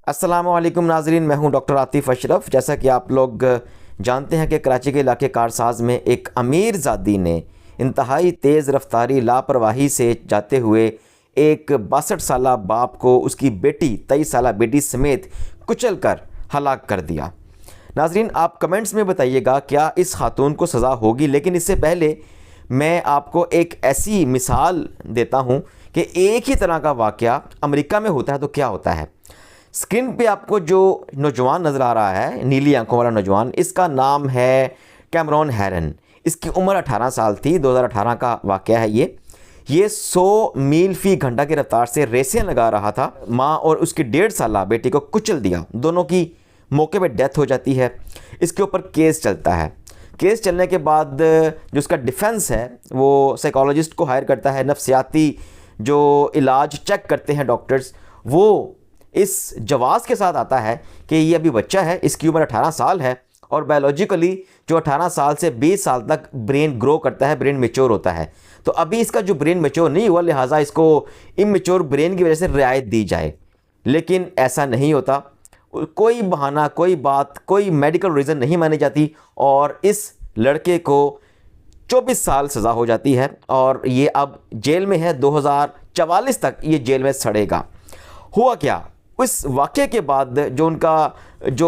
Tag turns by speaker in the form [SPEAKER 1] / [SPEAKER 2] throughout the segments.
[SPEAKER 1] अस्सलाम वालेकुम नाजरीन, मैं हूं डॉक्टर आतिफ अशरफ। जैसा कि आप लोग जानते हैं कि कराची के इलाके कारसाज में एक अमीर ज़ादी ने इंतहाई तेज़ रफ्तारी लापरवाही से जाते हुए एक 62 साला बाप को उसकी बेटी 23 साला बेटी समेत कुचल कर हलाक कर दिया। नाजरीन, आप कमेंट्स में बताइएगा क्या इस खातून को सज़ा होगी। लेकिन इससे पहले मैं आपको एक ऐसी मिसाल देता हूँ कि एक ही तरह का वाक़या अमेरिका में होता है तो क्या होता है। स्क्रीन पे आपको जो नौजवान नज़र आ रहा है, नीली आंखों वाला नौजवान, इसका नाम है कैमरॉन हेरन। इसकी उम्र 18 साल थी। 2018 का वाक़या है ये 100 मील फ़ी घंटा की रफ्तार से रेसें लगा रहा था। माँ और उसकी 1.5 साला बेटी को कुचल दिया। दोनों की मौके पे डेथ हो जाती है। इसके ऊपर केस चलता है। केस चलने के बाद जो उसका डिफेंस है वो साइकोलॉजिस्ट को हायर करता है। नफ्सियाती जो इलाज चेक करते हैं डॉक्टर्स, वो इस जवाज़ के साथ आता है कि ये अभी बच्चा है, इसकी उम्र 18 साल है और बायोलॉजिकली जो 18 साल से 20 साल तक ब्रेन ग्रो करता है, ब्रेन मैच्योर होता है। तो अभी इसका जो ब्रेन मैच्योर नहीं हुआ, लिहाजा इसको इमैच्योर ब्रेन की वजह से रियायत दी जाए। लेकिन ऐसा नहीं होता। कोई बहाना, कोई बात, कोई मेडिकल रीज़न नहीं मानी जाती और इस लड़के को 24 साल सज़ा हो जाती है और ये अब जेल में है। 2044 तक ये जेल में सड़ेगा। हुआ क्या, उस वाक़े के बाद जो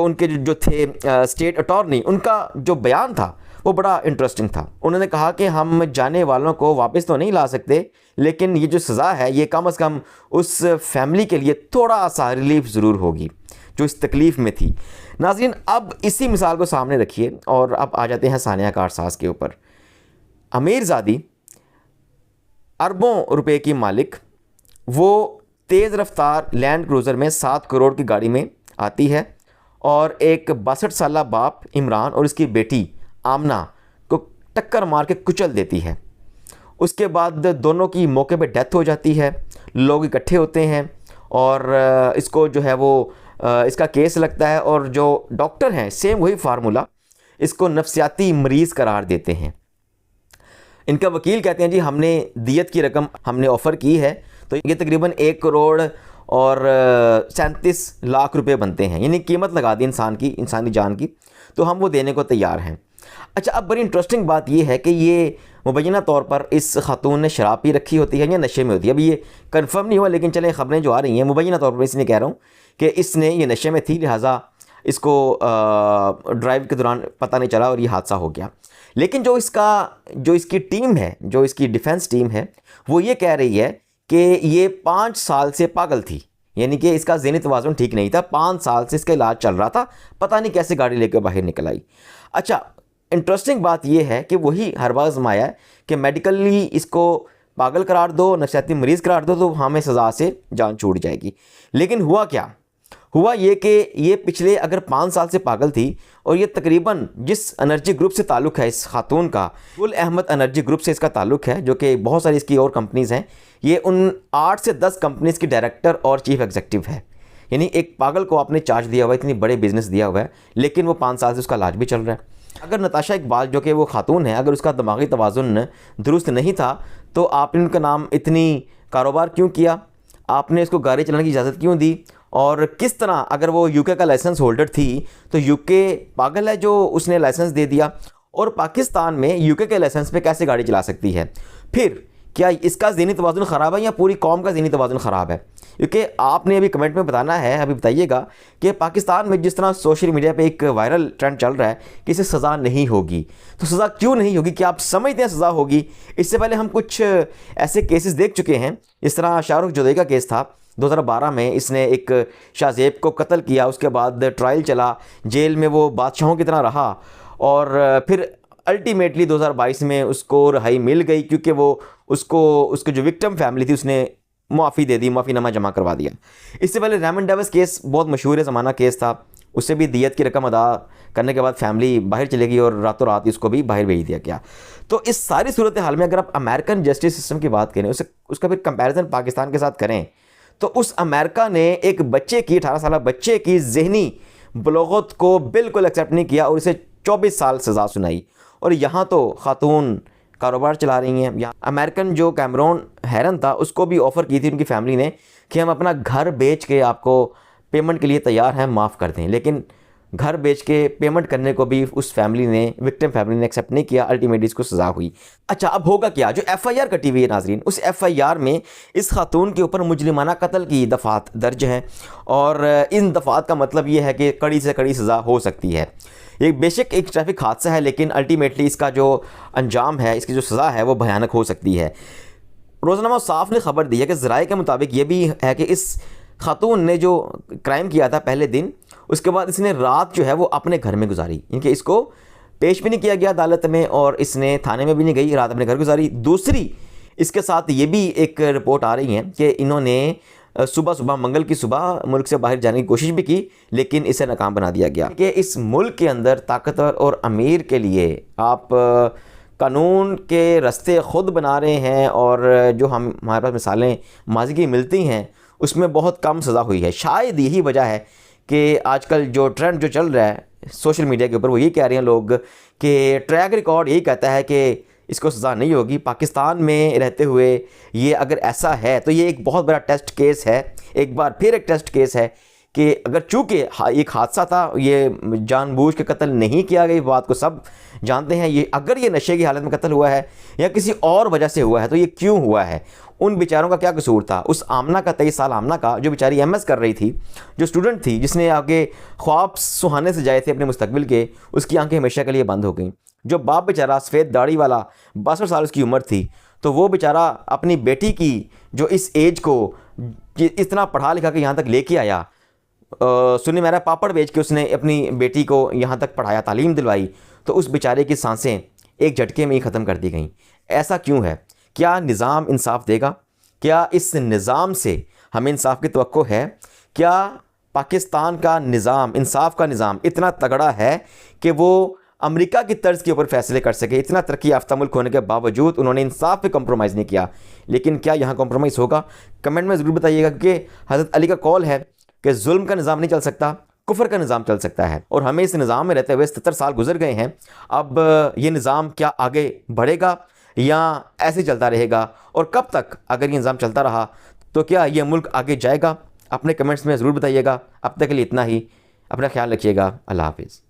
[SPEAKER 1] उनके जो थे स्टेट अटॉर्नी, उनका जो बयान था वो बड़ा इंटरेस्टिंग था। उन्होंने कहा कि हम जाने वालों को वापस तो नहीं ला सकते, लेकिन ये जो सज़ा है ये कम से कम उस फैमिली के लिए थोड़ा सा रिलीफ ज़रूर होगी जो इस तकलीफ़ में थी। नाज़रीन, अब इसी मिसाल को सामने रखिए और अब आ जाते हैं सानिया कारसाज के ऊपर। अमीरज़ादी, अरबों रुपए की मालिक, वो तेज़ रफ्तार लैंड क्रूज़र में 7 करोड़ की गाड़ी में आती है और एक 62 साला बाप इमरान और उसकी बेटी आमना को टक्कर मार के कुचल देती है। उसके बाद दोनों की मौके पे डेथ हो जाती है। लोग इकट्ठे होते हैं और इसको जो है वो इसका केस लगता है और जो डॉक्टर हैं सेम वही फार्मूला, इसको नफ्सियाती मरीज़ करार देते हैं। इनका वकील कहते हैं जी हमने दियत की रकम हमने ऑफ़र की है, तो ये तकरीबन 1 करोड़ और 37 लाख रुपए बनते हैं, यानी कीमत लगा दी इंसानी जान की, तो हम वो देने को तैयार हैं। अच्छा, अब बड़ी इंटरेस्टिंग बात ये है कि ये मुबैना तौर पर इस खातून ने शराब पी रखी होती है या नशे में होती है, अभी ये कंफर्म नहीं हुआ, लेकिन चले ख़बरें जो आ रही हैं मुबैना तौर पर इसलिए कह रहा हूँ कि इसने ये नशे में थी, लिहाजा इसको ड्राइव के दौरान पता नहीं चला और ये हादसा हो गया। लेकिन जो इसकी टीम है, जो इसकी डिफेंस टीम है, वो ये कह रही है कि ये 5 साल से पागल थी, यानी कि इसका ज़हनी तवाज़ुन ठीक नहीं था। 5 साल से इसका इलाज चल रहा था, पता नहीं कैसे गाड़ी लेकर बाहर निकल आई। अच्छा, इंटरेस्टिंग बात यह है कि वही हर बार आजमाया है कि मेडिकली इसको पागल करार दो, नफसियाती मरीज़ करार दो, तो हमें सज़ा से जान छूट जाएगी। लेकिन हुआ क्या, हुआ ये कि ये पिछले अगर 5 साल से पागल थी और ये तकरीबन जिस एनर्जी ग्रुप से ताल्लुक़ है इस खातून का, गुल अहमद एनर्जी ग्रुप से इसका ताल्लुक़ है, जो कि बहुत सारी इसकी और कंपनीज़ हैं। ये उन 8 से 10 कंपनीज़ की डायरेक्टर और चीफ एग्जीक्यूटिव है। यानी एक पागल को आपने चार्ज दिया हुआ है, इतनी बड़े बिजनेस दिया हुआ है, लेकिन वो 5 साल से उसका इलाज भी चल रहा है। अगर नताशा इकबाल जो कि वो खातून है, अगर उसका दिमागी तवाज़ुन दुरुस्त नहीं था तो आपने उनका नाम इतनी कारोबार क्यों किया, आपने इसको गाड़ी चलाने की इजाज़त क्यों दी, और किस तरह अगर वो यूके का लाइसेंस होल्डर थी तो यूके पागल है जो उसने लाइसेंस दे दिया, और पाकिस्तान में यूके के लाइसेंस पे कैसे गाड़ी चला सकती है। फिर क्या इसका ज़हनी तवाज़ुन ख़राब है या पूरी कौम का ज़हनी तवाज़ुन ख़राब है? क्योंकि आपने अभी कमेंट में बताना है, अभी बताइएगा कि पाकिस्तान में जिस तरह सोशल मीडिया पे एक वायरल ट्रेंड चल रहा है कि इसे सज़ा नहीं होगी, तो सज़ा क्यों नहीं होगी? क्या आप समझते हैं सज़ा होगी? इससे पहले हम कुछ ऐसे केसेस देख चुके हैं, इस तरह शाहरुख जोधई का केस था 2012 में, इसने एक शाहजेब को कत्ल किया, उसके बाद ट्रायल चला, जेल में वो बादशाहों की तरह रहा और फिर अल्टीमेटली 2022 में उसको रिहाई मिल गई, क्योंकि वो उसको जो विक्टिम फैमिली थी उसने मुआफ़ी दे दी, मुआफ़ीनामा जमा करवा दिया। इससे पहले रेमन डेविस केस बहुत मशहूर ज़माना केस था, उससे भी दियत की रकम अदा करने के बाद फैमिली बाहर चली गई और रातों रात उसको भी बाहर भेज दिया गया। तो इस सारी सूरत हाल में अगर आप अमेरिकन जस्टिस सिस्टम की बात करें, उसका फिर कंपैरिजन पाकिस्तान के साथ करें, तो उस अमेरिका ने एक बच्चे की 18 साल बच्चे की ज़हनी बलोगत को बिल्कुल एक्सेप्ट नहीं किया और इसे 24 साल सज़ा सुनाई। और यहाँ तो खातून कारोबार चला रही हैं। यहाँ अमेरिकन जो कैमरॉन हेरन था उसको भी ऑफ़र की थी उनकी फैमिली ने कि हम अपना घर बेच के आपको पेमेंट के लिए तैयार हैं, माफ़ कर दें। लेकिन घर बेच के पेमेंट करने को भी उस फैमिली ने, विक्टिम फैमिली ने एक्सेप्ट नहीं किया। अल्टीमेटली इसको सज़ा हुई। अच्छा, अब होगा क्या? जो FIR कटी हुई है नाजरीन, उस FIR में इस खातून के ऊपर मुजरिमाना कत्ल की दफ़ात दर्ज हैं और इन दफ़ात का मतलब ये है कि कड़ी से कड़ी सज़ा हो सकती है। ये बेशक एक ट्रैफिक हादसा है, लेकिन अल्टीमेटली इसका जो अंजाम है, इसकी जो सज़ा है वो भयानक हो सकती है। रोज़नामा साफ ने खबर दी है कि ज़राए के मुताबिक ये भी है कि इस खातून ने जो क्राइम किया था पहले दिन, उसके बाद इसने रात जो है वो अपने घर में गुजारी, इनके इसको पेश भी नहीं किया गया अदालत में और इसने थाने में भी नहीं गई, रात अपने घर गुजारी। दूसरी इसके साथ ये भी एक रिपोर्ट आ रही है कि इन्होंने सुबह मंगल की सुबह मुल्क से बाहर जाने की कोशिश भी की, लेकिन इसे नाकाम बना दिया गया। कि इस मुल्क के अंदर ताकतवर और अमीर के लिए आप कानून के रास्ते ख़ुद बना रहे हैं और जो हमारे पास मिसालें माजी की मिलती हैं उसमें बहुत कम सज़ा हुई है। शायद यही वजह है कि आजकल जो ट्रेंड जो चल रहा है सोशल मीडिया के ऊपर, वो ये कह रहे हैं लोग कि ट्रैक रिकॉर्ड यही कहता है कि इसको सज़ा नहीं होगी। पाकिस्तान में रहते हुए ये अगर ऐसा है तो ये एक बहुत बड़ा टेस्ट केस है, एक बार फिर एक टेस्ट केस है कि अगर चूँकि एक हादसा था, ये जानबूझ के कत्ल नहीं किया गया, बात को सब जानते हैं। ये अगर ये नशे की हालत में कत्ल हुआ है या किसी और वजह से हुआ है तो ये क्यों हुआ है? उन बेचारों का क्या कसूर था? उस आमना का, 23 साल आमना का, जो बेचारी MS कर रही थी, जो स्टूडेंट थी, जिसने आगे ख्वाब सुहाने से जाए थे अपने मुस्तकबिल के, उसकी आंखें हमेशा के लिए बंद हो गई। जो बाप बेचारा सफ़ेद दाढ़ी वाला, 62 साल उसकी उम्र थी, तो वो बेचारा अपनी बेटी की जो इस एज को इतना पढ़ा लिखा के यहाँ तक लेके आया, सुनी मेरा पापड़ बेच के उसने अपनी बेटी को यहाँ तक पढ़ाया, तालीम दिलवाई, तो उस बेचारे की सांसें एक झटके में ही ख़त्म कर दी गई। ऐसा क्यों है? क्या निज़ाम इंसाफ देगा? क्या इस निज़ाम से हमें इंसाफ की तवक्को है? क्या पाकिस्तान का निज़ाम, इंसाफ का निज़ाम इतना तगड़ा है कि वो अमेरिका की तर्ज के ऊपर फैसले कर सके? इतना तरक्की याफ्ता मुल्क होने के बावजूद उन्होंने इंसाफ पे कॉम्प्रोमाइज़ नहीं किया। लेकिन क्या यहाँ कॉम्प्रोमाइज़ होगा? कमेंट में ज़रूर बताइएगा, क्योंकि हज़रत अली का कौल है कि जुल्म का निज़ाम नहीं चल सकता, कुफर का निज़ाम चल सकता है। और हमें इस निज़ाम में रहते हुए 77 साल गुजर गए हैं। अब ये निज़ाम क्या आगे बढ़ेगा या ऐसे चलता रहेगा? और कब तक अगर ये निज़ाम चलता रहा तो क्या ये मुल्क आगे जाएगा? अपने कमेंट्स में ज़रूर बताइएगा। अब तक के लिए इतना ही। अपना ख्याल रखिएगा। अल्लाह हाफिज़।